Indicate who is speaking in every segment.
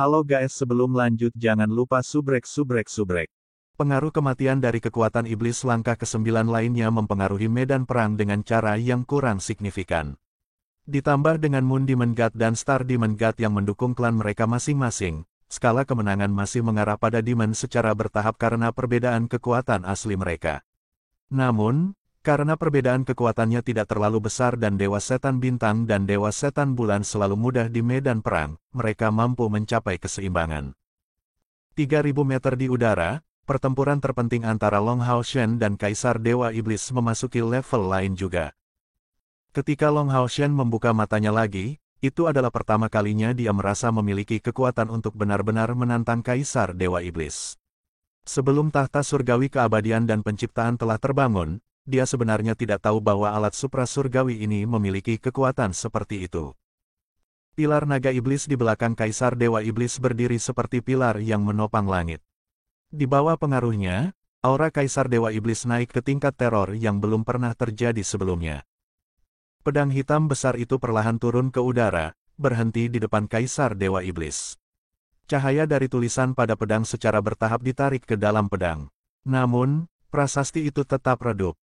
Speaker 1: Halo guys, sebelum lanjut jangan lupa subrek. Pengaruh kematian dari kekuatan iblis langkah ke-9 lainnya mempengaruhi medan perang dengan cara yang kurang signifikan. Ditambah dengan Moon Demon God dan Star Demon God yang mendukung klan mereka masing-masing, skala kemenangan masih mengarah pada Demon secara bertahap karena perbedaan kekuatan asli mereka. Namun, karena perbedaan kekuatannya tidak terlalu besar dan Dewa Setan Bintang dan Dewa Setan Bulan selalu mudah di medan perang, mereka mampu mencapai keseimbangan. 3000 meter di udara, pertempuran terpenting antara Long Hao Shen dan Kaisar Dewa Iblis memasuki level lain juga. Ketika Long Hao Shen membuka matanya lagi, itu adalah pertama kalinya dia merasa memiliki kekuatan untuk benar-benar menantang Kaisar Dewa Iblis. Sebelum tahta surgawi keabadian dan penciptaan telah terbangun, dia sebenarnya tidak tahu bahwa alat supra surgawi ini memiliki kekuatan seperti itu. Pilar naga iblis di belakang Kaisar Dewa Iblis berdiri seperti pilar yang menopang langit. Di bawah pengaruhnya, aura Kaisar Dewa Iblis naik ke tingkat teror yang belum pernah terjadi sebelumnya. Pedang hitam besar itu perlahan turun ke udara, berhenti di depan Kaisar Dewa Iblis. Cahaya dari tulisan pada pedang secara bertahap ditarik ke dalam pedang. Namun, prasasti itu tetap redup.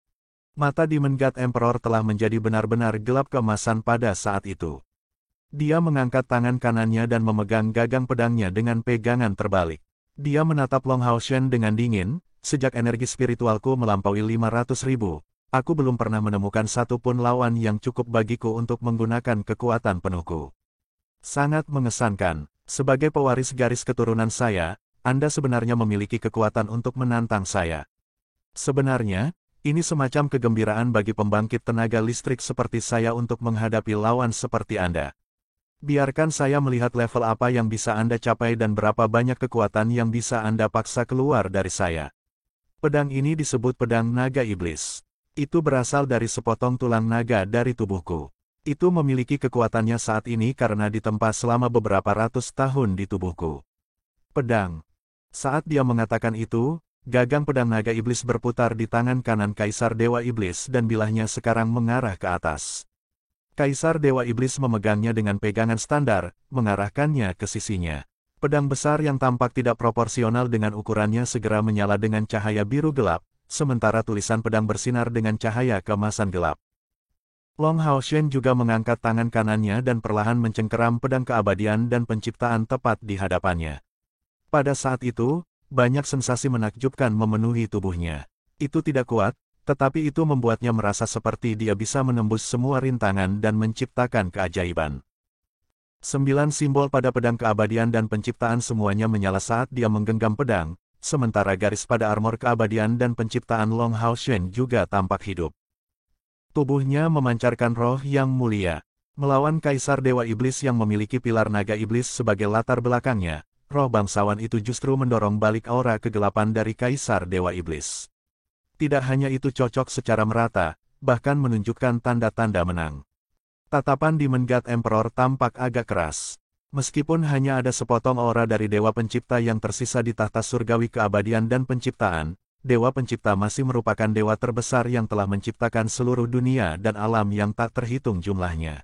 Speaker 1: Mata Demon God Emperor telah menjadi benar-benar gelap keemasan pada saat itu. Dia mengangkat tangan kanannya dan memegang gagang pedangnya dengan pegangan terbalik. Dia menatap Long Hao Shen dengan dingin, sejak energi spiritualku melampaui 500.000, aku belum pernah menemukan satu pun lawan yang cukup bagiku untuk menggunakan kekuatan penuhku. Sangat mengesankan, sebagai pewaris garis keturunan saya, Anda sebenarnya memiliki kekuatan untuk menantang saya. Sebenarnya, ini semacam kegembiraan bagi pembangkit tenaga listrik seperti saya untuk menghadapi lawan seperti Anda. Biarkan saya melihat level apa yang bisa Anda capai dan berapa banyak kekuatan yang bisa Anda paksa keluar dari saya. Pedang ini disebut pedang naga iblis. Itu berasal dari sepotong tulang naga dari tubuhku. Itu memiliki kekuatannya saat ini karena ditempa selama beberapa ratus tahun di tubuhku. Pedang. Saat dia mengatakan itu, gagang pedang naga iblis berputar di tangan kanan Kaisar Dewa Iblis dan bilahnya sekarang mengarah ke atas. Kaisar Dewa Iblis memegangnya dengan pegangan standar, mengarahkannya ke sisinya. Pedang besar yang tampak tidak proporsional dengan ukurannya segera menyala dengan cahaya biru gelap, sementara tulisan pedang bersinar dengan cahaya keemasan gelap. Long Hao Shen juga mengangkat tangan kanannya dan perlahan mencengkeram pedang keabadian dan penciptaan tepat di hadapannya. Pada saat itu, banyak sensasi menakjubkan memenuhi tubuhnya. Itu tidak kuat, tetapi itu membuatnya merasa seperti dia bisa menembus semua rintangan dan menciptakan keajaiban. 9 simbol pada pedang keabadian dan penciptaan semuanya menyala saat dia menggenggam pedang, sementara garis pada armor keabadian dan penciptaan Long Hao Shen juga tampak hidup. Tubuhnya memancarkan roh yang mulia. Melawan Kaisar Dewa Iblis yang memiliki pilar naga iblis sebagai latar belakangnya, roh bangsawan itu justru mendorong balik aura kegelapan dari Kaisar Dewa Iblis. Tidak hanya itu cocok secara merata, bahkan menunjukkan tanda-tanda menang. Tatapan Demon God Emperor tampak agak keras. Meskipun hanya ada sepotong aura dari Dewa Pencipta yang tersisa di tahta surgawi keabadian dan penciptaan, Dewa Pencipta masih merupakan dewa terbesar yang telah menciptakan seluruh dunia dan alam yang tak terhitung jumlahnya.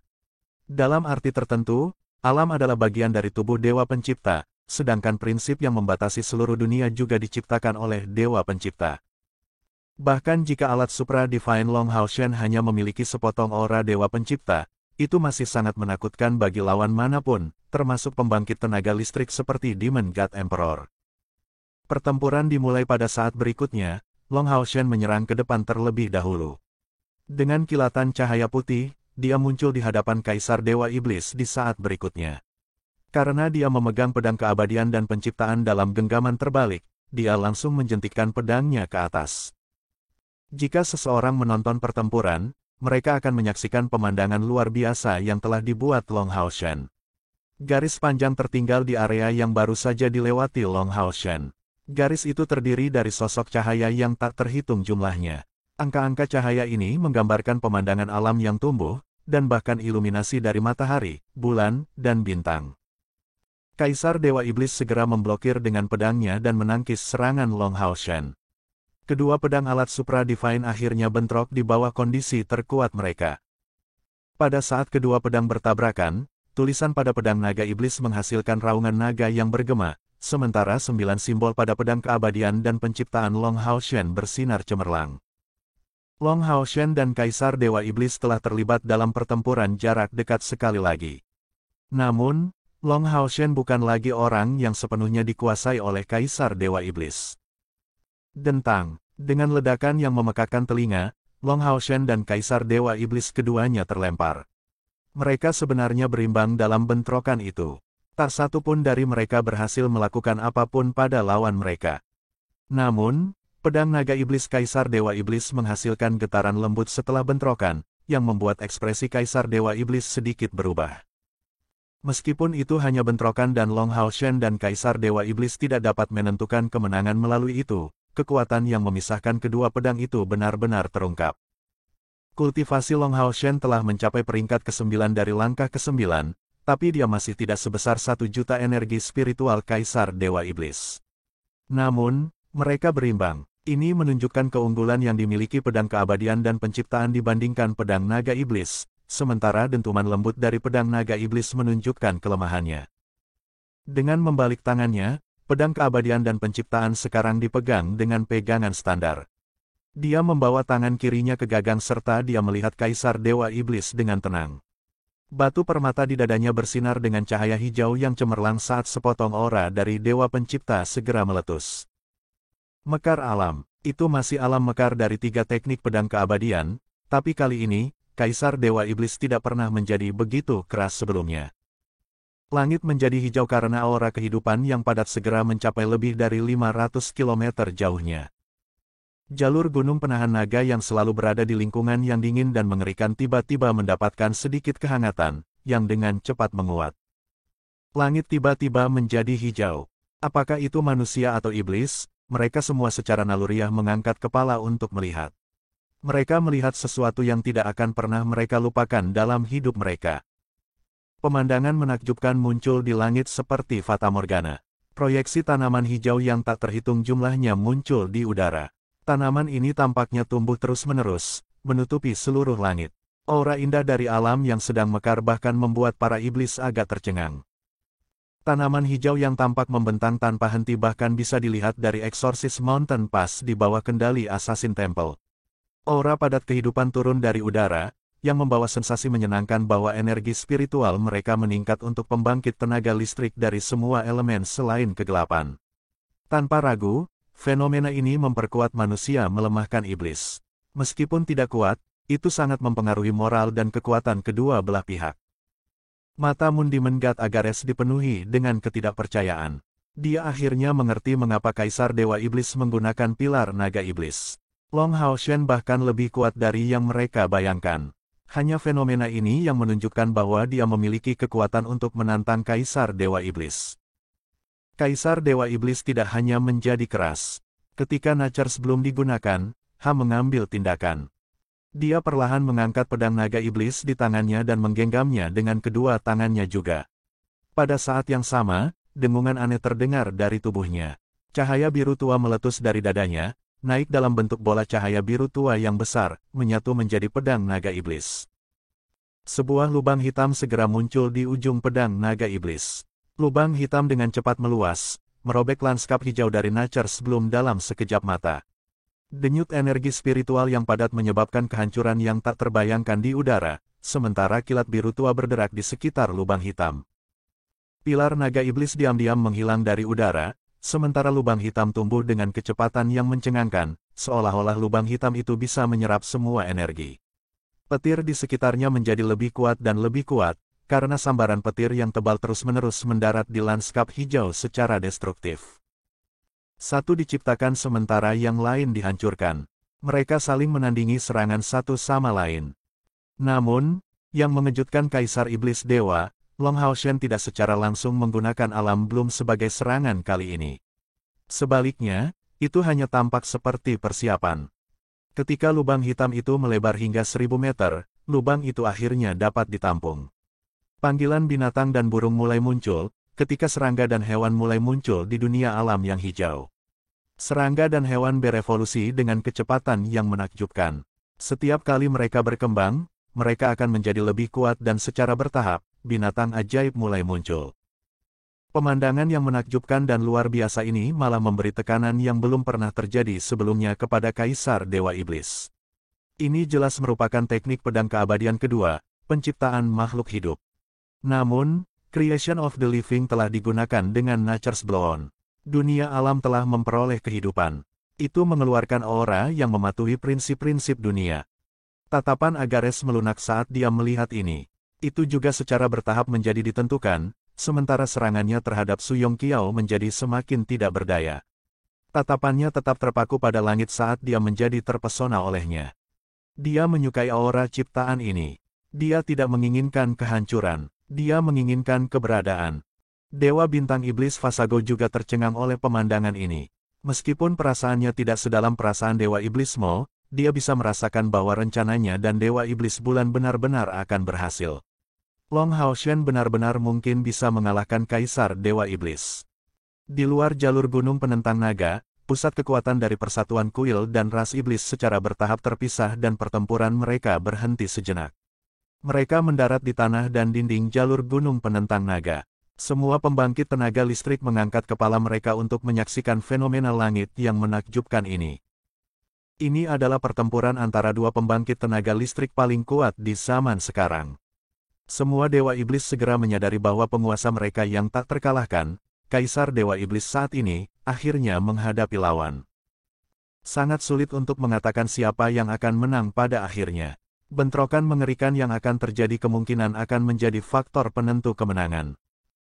Speaker 1: Dalam arti tertentu, alam adalah bagian dari tubuh Dewa Pencipta, sedangkan prinsip yang membatasi seluruh dunia juga diciptakan oleh Dewa Pencipta. Bahkan jika alat Supra Divine Long Hao Shen hanya memiliki sepotong aura Dewa Pencipta, itu masih sangat menakutkan bagi lawan manapun, termasuk pembangkit tenaga listrik seperti Demon God Emperor. Pertempuran dimulai pada saat berikutnya, Long Hao Shen menyerang ke depan terlebih dahulu. Dengan kilatan cahaya putih, dia muncul di hadapan Kaisar Dewa Iblis di saat berikutnya. Karena dia memegang pedang keabadian dan penciptaan dalam genggaman terbalik, dia langsung menjentikkan pedangnya ke atas. Jika seseorang menonton pertempuran, mereka akan menyaksikan pemandangan luar biasa yang telah dibuat Long Hao Shen. Garis panjang tertinggal di area yang baru saja dilewati Long Hao Shen. Garis itu terdiri dari sosok cahaya yang tak terhitung jumlahnya. Angka-angka cahaya ini menggambarkan pemandangan alam yang tumbuh, dan bahkan iluminasi dari matahari, bulan, dan bintang. Kaisar Dewa Iblis segera memblokir dengan pedangnya dan menangkis serangan Long Hao Shen. Kedua pedang alat Supra Divine akhirnya bentrok di bawah kondisi terkuat mereka. Pada saat kedua pedang bertabrakan, tulisan pada pedang naga iblis menghasilkan raungan naga yang bergema, sementara 9 simbol pada pedang keabadian dan penciptaan Long Haoshen bersinar cemerlang. Long Haoshen dan Kaisar Dewa Iblis telah terlibat dalam pertempuran jarak dekat sekali lagi. Namun, Long Haoshen bukan lagi orang yang sepenuhnya dikuasai oleh Kaisar Dewa Iblis. Dentang, dengan ledakan yang memekakan telinga, Long Haoshen dan Kaisar Dewa Iblis keduanya terlempar. Mereka sebenarnya berimbang dalam bentrokan itu. Tak satu pun dari mereka berhasil melakukan apapun pada lawan mereka. Namun, pedang naga iblis Kaisar Dewa Iblis menghasilkan getaran lembut setelah bentrokan, yang membuat ekspresi Kaisar Dewa Iblis sedikit berubah. Meskipun itu hanya bentrokan dan Long Haoshen dan Kaisar Dewa Iblis tidak dapat menentukan kemenangan melalui itu, kekuatan yang memisahkan kedua pedang itu benar-benar terungkap. Kultivasi Long Haoshen telah mencapai peringkat ke-9 dari langkah ke-9, tapi dia masih tidak sebesar 1 juta energi spiritual Kaisar Dewa Iblis. Namun, mereka berimbang. Ini menunjukkan keunggulan yang dimiliki pedang keabadian dan penciptaan dibandingkan pedang naga iblis, sementara dentuman lembut dari pedang naga iblis menunjukkan kelemahannya. Dengan membalik tangannya, pedang keabadian dan penciptaan sekarang dipegang dengan pegangan standar. Dia membawa tangan kirinya ke gagang serta dia melihat Kaisar Dewa Iblis dengan tenang. Batu permata di dadanya bersinar dengan cahaya hijau yang cemerlang saat sepotong aura dari Dewa Pencipta segera meletus. Mekar alam, itu masih alam mekar dari 3 teknik pedang keabadian, tapi kali ini, Kaisar Dewa Iblis tidak pernah menjadi begitu keras sebelumnya. Langit menjadi hijau karena aura kehidupan yang padat segera mencapai lebih dari 500 km jauhnya. Jalur gunung penahan naga yang selalu berada di lingkungan yang dingin dan mengerikan tiba-tiba mendapatkan sedikit kehangatan, yang dengan cepat menguat. Langit tiba-tiba menjadi hijau. Apakah itu manusia atau iblis? Mereka semua secara naluriah mengangkat kepala untuk melihat. Mereka melihat sesuatu yang tidak akan pernah mereka lupakan dalam hidup mereka. Pemandangan menakjubkan muncul di langit seperti fata morgana. Proyeksi tanaman hijau yang tak terhitung jumlahnya muncul di udara. Tanaman ini tampaknya tumbuh terus-menerus, menutupi seluruh langit. Aura indah dari alam yang sedang mekar bahkan membuat para iblis agak tercengang. Tanaman hijau yang tampak membentang tanpa henti bahkan bisa dilihat dari Exorcist Mountain Pass di bawah kendali Assassin Temple. Aura padat kehidupan turun dari udara, yang membawa sensasi menyenangkan bahwa energi spiritual mereka meningkat untuk pembangkit tenaga listrik dari semua elemen selain kegelapan. Tanpa ragu, fenomena ini memperkuat manusia melemahkan iblis. Meskipun tidak kuat, itu sangat mempengaruhi moral dan kekuatan kedua belah pihak. Mata Mundimen God Agares dipenuhi dengan ketidakpercayaan. Dia akhirnya mengerti mengapa Kaisar Dewa Iblis menggunakan pilar naga iblis. Long Haoshen bahkan lebih kuat dari yang mereka bayangkan. Hanya fenomena ini yang menunjukkan bahwa dia memiliki kekuatan untuk menantang Kaisar Dewa Iblis. Kaisar Dewa Iblis tidak hanya menjadi keras. Ketika Nachars belum digunakan, mengambil tindakan. Dia perlahan mengangkat pedang naga iblis di tangannya dan menggenggamnya dengan kedua tangannya juga. Pada saat yang sama, dengungan aneh terdengar dari tubuhnya. Cahaya biru tua meletus dari dadanya, naik dalam bentuk bola cahaya biru tua yang besar, menyatu menjadi pedang naga iblis. Sebuah lubang hitam segera muncul di ujung pedang naga iblis. Lubang hitam dengan cepat meluas, merobek lanskap hijau dari Nachars sebelum dalam sekejap mata. Denyut energi spiritual yang padat menyebabkan kehancuran yang tak terbayangkan di udara, sementara kilat biru tua berderak di sekitar lubang hitam. Pilar naga iblis diam-diam menghilang dari udara, sementara lubang hitam tumbuh dengan kecepatan yang mencengangkan, seolah-olah lubang hitam itu bisa menyerap semua energi. Petir di sekitarnya menjadi lebih kuat dan lebih kuat, karena sambaran petir yang tebal terus-menerus mendarat di lanskap hijau secara destruktif. Satu diciptakan sementara yang lain dihancurkan. Mereka saling menandingi serangan satu sama lain. Namun, yang mengejutkan Kaisar Iblis Dewa, Long Haoshen tidak secara langsung menggunakan alam Bloom sebagai serangan kali ini. Sebaliknya, itu hanya tampak seperti persiapan. Ketika lubang hitam itu melebar hingga 1000 meter, lubang itu akhirnya dapat ditampung. Panggilan binatang dan burung mulai muncul, ketika serangga dan hewan mulai muncul di dunia alam yang hijau. Serangga dan hewan berevolusi dengan kecepatan yang menakjubkan. Setiap kali mereka berkembang, mereka akan menjadi lebih kuat dan secara bertahap, binatang ajaib mulai muncul. Pemandangan yang menakjubkan dan luar biasa ini malah memberi tekanan yang belum pernah terjadi sebelumnya kepada Kaisar Dewa Iblis. Ini jelas merupakan teknik pedang keabadian kedua, penciptaan makhluk hidup. Namun, Creation of the Living telah digunakan dengan Nature's Blow-on. Dunia alam telah memperoleh kehidupan. Itu mengeluarkan aura yang mematuhi prinsip-prinsip dunia. Tatapan Agares melunak saat dia melihat ini. Itu juga secara bertahap menjadi ditentukan, sementara serangannya terhadap Su Yongqiao menjadi semakin tidak berdaya. Tatapannya tetap terpaku pada langit saat dia menjadi terpesona olehnya. Dia menyukai aura ciptaan ini. Dia tidak menginginkan kehancuran, dia menginginkan keberadaan. Dewa bintang iblis Vasago juga tercengang oleh pemandangan ini. Meskipun perasaannya tidak sedalam perasaan Dewa Iblis Mo, dia bisa merasakan bahwa rencananya dan Dewa Iblis Bulan benar-benar akan berhasil. Long Haoshen benar-benar mungkin bisa mengalahkan Kaisar Dewa Iblis. Di luar jalur gunung penentang naga, pusat kekuatan dari persatuan kuil dan ras iblis secara bertahap terpisah dan pertempuran mereka berhenti sejenak. Mereka mendarat di tanah dan dinding jalur gunung penentang naga. Semua pembangkit tenaga listrik mengangkat kepala mereka untuk menyaksikan fenomena langit yang menakjubkan ini. Ini adalah pertempuran antara dua pembangkit tenaga listrik paling kuat di zaman sekarang. Semua Dewa Iblis segera menyadari bahwa penguasa mereka yang tak terkalahkan, Kaisar Dewa Iblis saat ini, akhirnya menghadapi lawan. Sangat sulit untuk mengatakan siapa yang akan menang pada akhirnya. Bentrokan mengerikan yang akan terjadi kemungkinan akan menjadi faktor penentu kemenangan.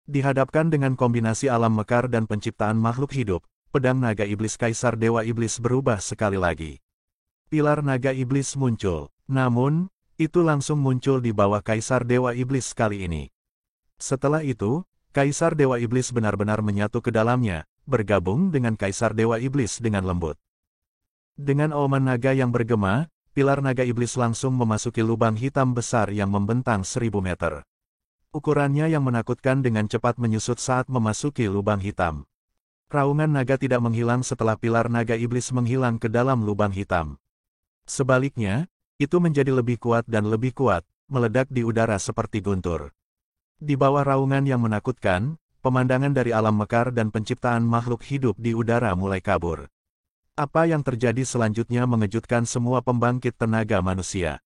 Speaker 1: Dihadapkan dengan kombinasi alam mekar dan penciptaan makhluk hidup, pedang naga iblis Kaisar Dewa Iblis berubah sekali lagi. Pilar naga iblis muncul, namun, itu langsung muncul di bawah Kaisar Dewa Iblis kali ini. Setelah itu, Kaisar Dewa Iblis benar-benar menyatu ke dalamnya, bergabung dengan Kaisar Dewa Iblis dengan lembut. Dengan auman naga yang bergema, pilar naga iblis langsung memasuki lubang hitam besar yang membentang 1000 meter. Ukurannya yang menakutkan dengan cepat menyusut saat memasuki lubang hitam. Raungan naga tidak menghilang setelah pilar naga iblis menghilang ke dalam lubang hitam. Sebaliknya, itu menjadi lebih kuat dan lebih kuat, meledak di udara seperti guntur. Di bawah raungan yang menakutkan, pemandangan dari alam mekar dan penciptaan makhluk hidup di udara mulai kabur. Apa yang terjadi selanjutnya mengejutkan semua pembangkit tenaga manusia.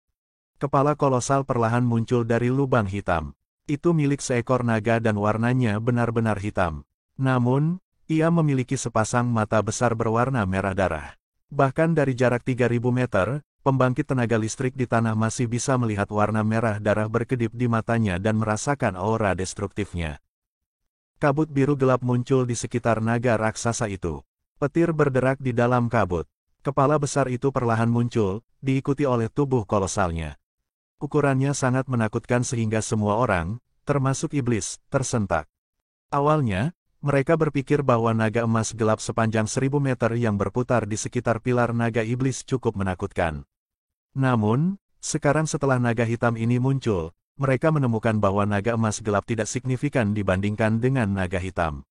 Speaker 1: Kepala kolosal perlahan muncul dari lubang hitam. Itu milik seekor naga dan warnanya benar-benar hitam. Namun, ia memiliki sepasang mata besar berwarna merah darah. Bahkan dari jarak 3000 meter, pembangkit tenaga listrik di tanah masih bisa melihat warna merah darah berkedip di matanya dan merasakan aura destruktifnya. Kabut biru gelap muncul di sekitar naga raksasa itu. Petir berderak di dalam kabut. Kepala besar itu perlahan muncul, diikuti oleh tubuh kolosalnya. Ukurannya sangat menakutkan sehingga semua orang, termasuk iblis, tersentak. Awalnya, mereka berpikir bahwa naga emas gelap sepanjang 1000 meter yang berputar di sekitar pilar naga iblis cukup menakutkan. Namun, sekarang setelah naga hitam ini muncul, mereka menemukan bahwa naga emas gelap tidak signifikan dibandingkan dengan naga hitam.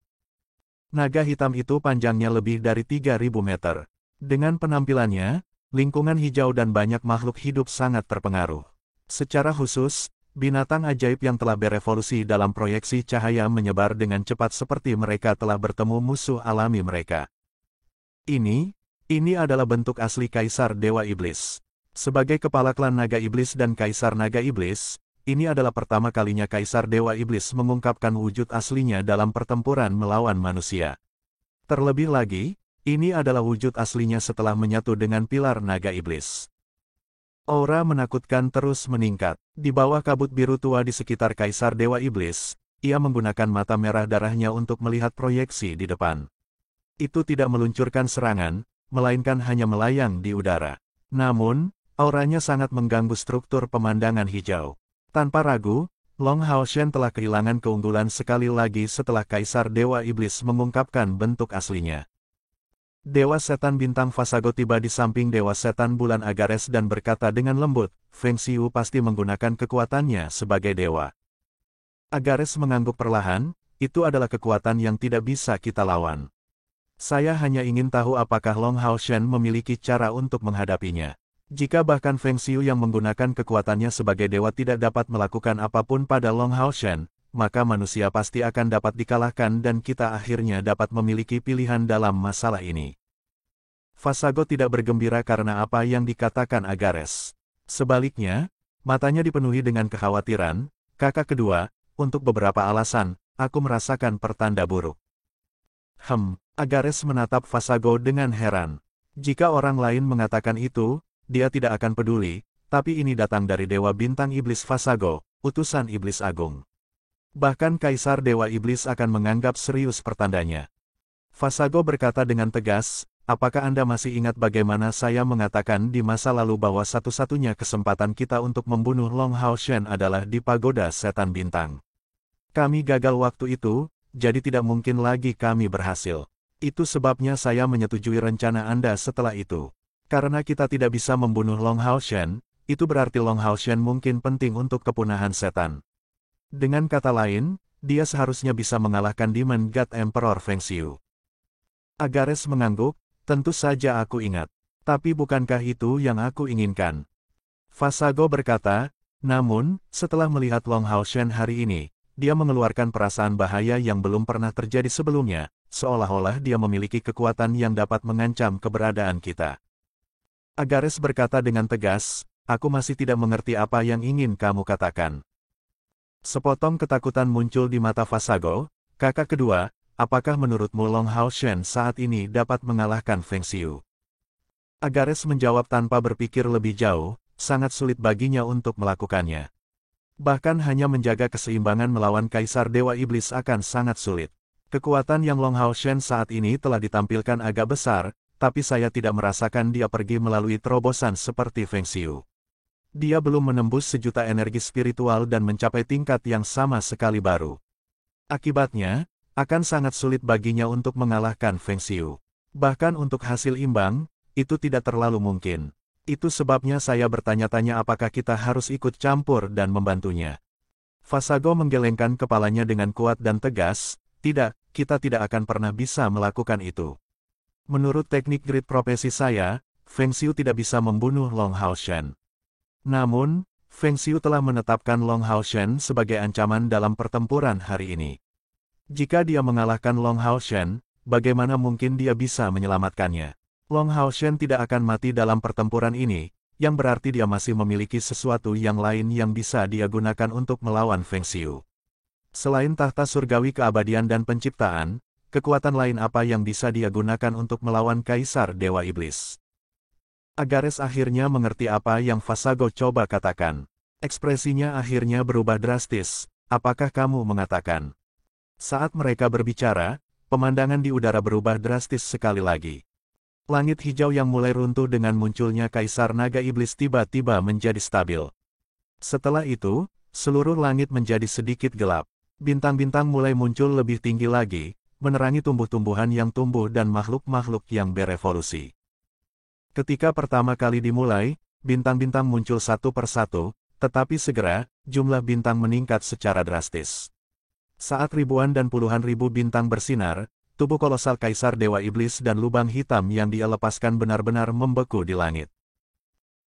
Speaker 1: Naga hitam itu panjangnya lebih dari 3000 meter. Dengan penampilannya, lingkungan hijau dan banyak makhluk hidup sangat terpengaruh. Secara khusus, binatang ajaib yang telah berevolusi dalam proyeksi cahaya menyebar dengan cepat seperti mereka telah bertemu musuh alami mereka. Ini adalah bentuk asli Kaisar Dewa Iblis. Sebagai kepala klan Naga Iblis dan Kaisar Naga Iblis, ini adalah pertama kalinya Kaisar Dewa Iblis mengungkapkan wujud aslinya dalam pertempuran melawan manusia. Terlebih lagi, ini adalah wujud aslinya setelah menyatu dengan pilar Naga Iblis. Aura menakutkan terus meningkat. Di bawah kabut biru tua di sekitar Kaisar Dewa Iblis, ia menggunakan mata merah darahnya untuk melihat proyeksi di depan. Itu tidak meluncurkan serangan, melainkan hanya melayang di udara. Namun, auranya sangat mengganggu struktur pemandangan hijau. Tanpa ragu, Long Haoshen telah kehilangan keunggulan sekali lagi setelah Kaisar Dewa Iblis mengungkapkan bentuk aslinya. Dewa Setan Bintang Vasago tiba di samping Dewa Setan Bulan Agares dan berkata dengan lembut, Feng Xiu pasti menggunakan kekuatannya sebagai dewa. Agares mengangguk perlahan, itu adalah kekuatan yang tidak bisa kita lawan. Saya hanya ingin tahu apakah Long Haoshen memiliki cara untuk menghadapinya. Jika bahkan Feng Xiu yang menggunakan kekuatannya sebagai dewa tidak dapat melakukan apapun pada Long Hao Shen, maka manusia pasti akan dapat dikalahkan dan kita akhirnya dapat memiliki pilihan dalam masalah ini. Fasago tidak bergembira karena apa yang dikatakan Agares. Sebaliknya, matanya dipenuhi dengan kekhawatiran. Kakak kedua, untuk beberapa alasan, aku merasakan pertanda buruk. Agares menatap Fasago dengan heran. Jika orang lain mengatakan itu, dia tidak akan peduli, tapi ini datang dari Dewa Bintang Iblis Fasago, utusan Iblis Agung. Bahkan Kaisar Dewa Iblis akan menganggap serius pertandanya. Fasago berkata dengan tegas, apakah Anda masih ingat bagaimana saya mengatakan di masa lalu bahwa satu-satunya kesempatan kita untuk membunuh Long Hao Shen adalah di Pagoda Setan Bintang? Kami gagal waktu itu, jadi tidak mungkin lagi kami berhasil. Itu sebabnya saya menyetujui rencana Anda setelah itu. Karena kita tidak bisa membunuh Long Hao Shen, itu berarti Long Hao Shen mungkin penting untuk kepunahan setan. Dengan kata lain, dia seharusnya bisa mengalahkan Demon God Emperor Feng Xiu. Agares mengangguk, tentu saja aku ingat. Tapi bukankah itu yang aku inginkan? Fasago berkata, namun, setelah melihat Long Hao Shen hari ini, dia mengeluarkan perasaan bahaya yang belum pernah terjadi sebelumnya, seolah-olah dia memiliki kekuatan yang dapat mengancam keberadaan kita. Agares berkata dengan tegas, aku masih tidak mengerti apa yang ingin kamu katakan. Sepotong ketakutan muncul di mata Fasago. Kakak kedua, apakah menurutmu Long Hao Shen saat ini dapat mengalahkan Feng Xiu? Agares menjawab tanpa berpikir lebih jauh, sangat sulit baginya untuk melakukannya. Bahkan hanya menjaga keseimbangan melawan Kaisar Dewa Iblis akan sangat sulit. Kekuatan yang Long Hao Shen saat ini telah ditampilkan agak besar, tapi saya tidak merasakan dia pergi melalui terobosan seperti Feng Xiu. Dia belum menembus sejuta energi spiritual dan mencapai tingkat yang sama sekali baru. Akibatnya, akan sangat sulit baginya untuk mengalahkan Feng Xiu. Bahkan untuk hasil imbang, itu tidak terlalu mungkin. Itu sebabnya saya bertanya-tanya apakah kita harus ikut campur dan membantunya. Fasago menggelengkan kepalanya dengan kuat dan tegas, tidak, kita tidak akan pernah bisa melakukan itu. Menurut teknik grid profesi saya, Feng Xiu tidak bisa membunuh Long Hao Shen. Namun, Feng Xiu telah menetapkan Long Hao Shen sebagai ancaman dalam pertempuran hari ini. Jika dia mengalahkan Long Hao Shen, bagaimana mungkin dia bisa menyelamatkannya? Long Hao Shen tidak akan mati dalam pertempuran ini, yang berarti dia masih memiliki sesuatu yang lain yang bisa dia gunakan untuk melawan Feng Xiu. Selain tahta surgawi keabadian dan penciptaan, kekuatan lain apa yang bisa dia gunakan untuk melawan Kaisar Dewa Iblis? Agares akhirnya mengerti apa yang Fasago coba katakan. Ekspresinya akhirnya berubah drastis. Apakah kamu mengatakan? Saat mereka berbicara, pemandangan di udara berubah drastis sekali lagi. Langit hijau yang mulai runtuh dengan munculnya Kaisar Naga Iblis tiba-tiba menjadi stabil. Setelah itu, seluruh langit menjadi sedikit gelap. Bintang-bintang mulai muncul lebih tinggi lagi, menerangi tumbuh-tumbuhan yang tumbuh dan makhluk-makhluk yang berevolusi. Ketika pertama kali dimulai, bintang-bintang muncul satu persatu, tetapi segera, jumlah bintang meningkat secara drastis. Saat ribuan dan puluhan ribu bintang bersinar, tubuh kolosal Kaisar Dewa Iblis dan lubang hitam yang dia lepaskan benar-benar membeku di langit.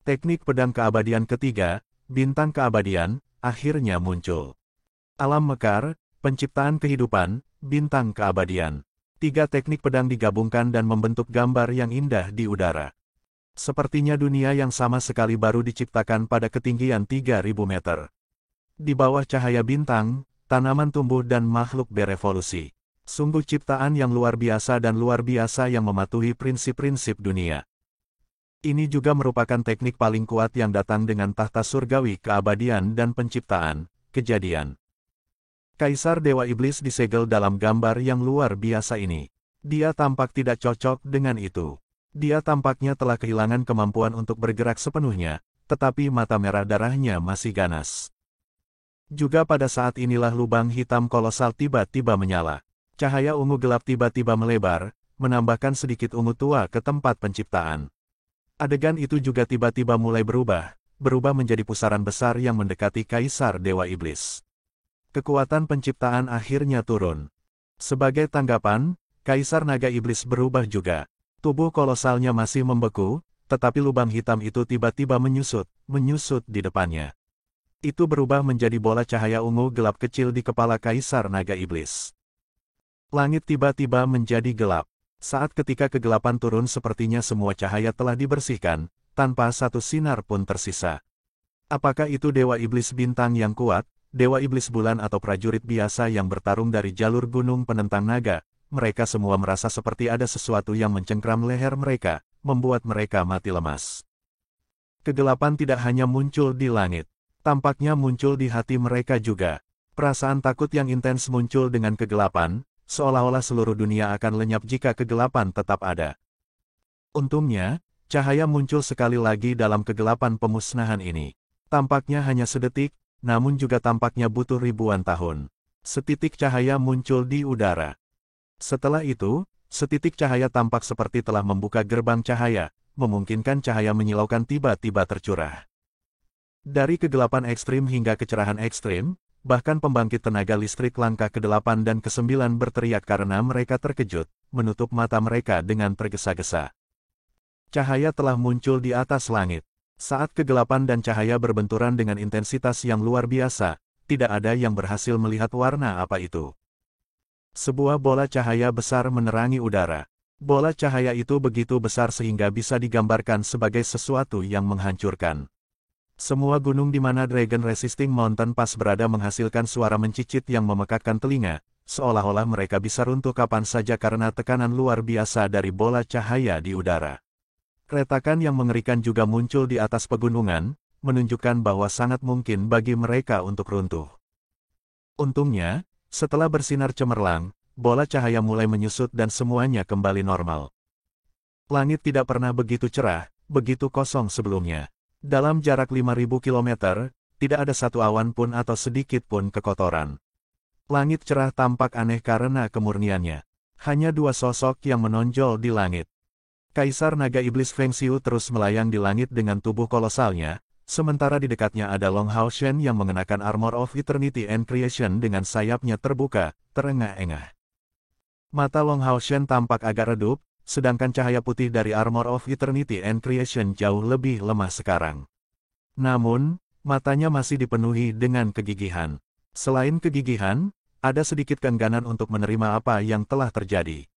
Speaker 1: Teknik pedang keabadian ketiga, bintang keabadian, akhirnya muncul. Alam mekar, penciptaan kehidupan, bintang keabadian. Tiga teknik pedang digabungkan dan membentuk gambar yang indah di udara. Sepertinya dunia yang sama sekali baru diciptakan pada ketinggian 3000 meter. Di bawah cahaya bintang, tanaman tumbuh dan makhluk berevolusi. Sungguh ciptaan yang luar biasa dan luar biasa yang mematuhi prinsip-prinsip dunia. Ini juga merupakan teknik paling kuat yang datang dengan tahta surgawi keabadian dan penciptaan, kejadian. Kaisar Dewa Iblis disegel dalam gambar yang luar biasa ini. Dia tampak tidak cocok dengan itu. Dia tampaknya telah kehilangan kemampuan untuk bergerak sepenuhnya, tetapi mata merah darahnya masih ganas. Juga pada saat inilah lubang hitam kolosal tiba-tiba menyala. Cahaya ungu gelap tiba-tiba melebar, menambahkan sedikit ungu tua ke tempat penciptaan. Adegan itu juga tiba-tiba mulai berubah menjadi pusaran besar yang mendekati Kaisar Dewa Iblis. Kekuatan penciptaan akhirnya turun. Sebagai tanggapan, Kaisar Naga Iblis berubah juga. Tubuh kolosalnya masih membeku, tetapi lubang hitam itu tiba-tiba menyusut di depannya. Itu berubah menjadi bola cahaya ungu gelap kecil di kepala Kaisar Naga Iblis. Langit tiba-tiba menjadi gelap. Saat ketika kegelapan turun sepertinya semua cahaya telah dibersihkan, tanpa satu sinar pun tersisa. Apakah itu Dewa Iblis Bintang yang kuat, Dewa Iblis Bulan atau prajurit biasa yang bertarung dari jalur gunung penentang naga? Mereka semua merasa seperti ada sesuatu yang mencengkram leher mereka, membuat mereka mati lemas. Kegelapan tidak hanya muncul di langit, tampaknya muncul di hati mereka juga. Perasaan takut yang intens muncul dengan kegelapan, seolah-olah seluruh dunia akan lenyap jika kegelapan tetap ada. Untungnya, cahaya muncul sekali lagi dalam kegelapan pemusnahan ini. Tampaknya hanya sedetik, namun juga tampaknya butuh ribuan tahun. Setitik cahaya muncul di udara. Setelah itu, setitik cahaya tampak seperti telah membuka gerbang cahaya, memungkinkan cahaya menyilaukan tiba-tiba tercurah. Dari kegelapan ekstrim hingga kecerahan ekstrim, bahkan pembangkit tenaga listrik langkah ke-8 dan ke-9 berteriak karena mereka terkejut, menutup mata mereka dengan tergesa-gesa. Cahaya telah muncul di atas langit. Saat kegelapan dan cahaya berbenturan dengan intensitas yang luar biasa, tidak ada yang berhasil melihat warna apa itu. Sebuah bola cahaya besar menerangi udara. Bola cahaya itu begitu besar sehingga bisa digambarkan sebagai sesuatu yang menghancurkan. Semua gunung di mana Dragon Resisting Mountain Pass berada menghasilkan suara mencicit yang memekakkan telinga, seolah-olah mereka bisa runtuh kapan saja karena tekanan luar biasa dari bola cahaya di udara. Retakan yang mengerikan juga muncul di atas pegunungan, menunjukkan bahwa sangat mungkin bagi mereka untuk runtuh. Untungnya, setelah bersinar cemerlang, bola cahaya mulai menyusut dan semuanya kembali normal. Langit tidak pernah begitu cerah, begitu kosong sebelumnya. Dalam jarak 5.000 km, tidak ada satu awan pun atau sedikit pun kekotoran. Langit cerah tampak aneh karena kemurniannya. Hanya dua sosok yang menonjol di langit. Kaisar Naga Iblis Feng Xiu terus melayang di langit dengan tubuh kolosalnya, sementara di dekatnya ada Long Hao Shen yang mengenakan Armor of Eternity and Creation dengan sayapnya terbuka, terengah-engah. Mata Long Hao Shen tampak agak redup, sedangkan cahaya putih dari Armor of Eternity and Creation jauh lebih lemah sekarang. Namun, matanya masih dipenuhi dengan kegigihan. Selain kegigihan, ada sedikit keengganan untuk menerima apa yang telah terjadi.